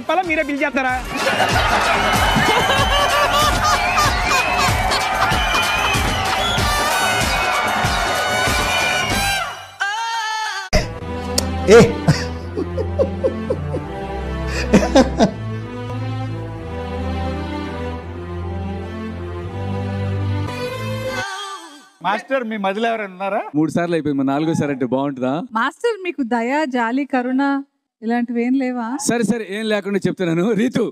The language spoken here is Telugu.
చెప్పాలా మీరే పిలిచేస్తారా? మాస్టర్ మీ మధ్యలో ఎవరైనా ఉన్నారా? 3 సార్లు అయిపోయింది, 4సారి అంటే బాగుంటుందా? మాస్టర్ మీకు దయ, జాలి, కరుణ ఇలాంటివి ఏం లేవా? సరే ఏం లేకుండా చెప్తున్నాను. రీతు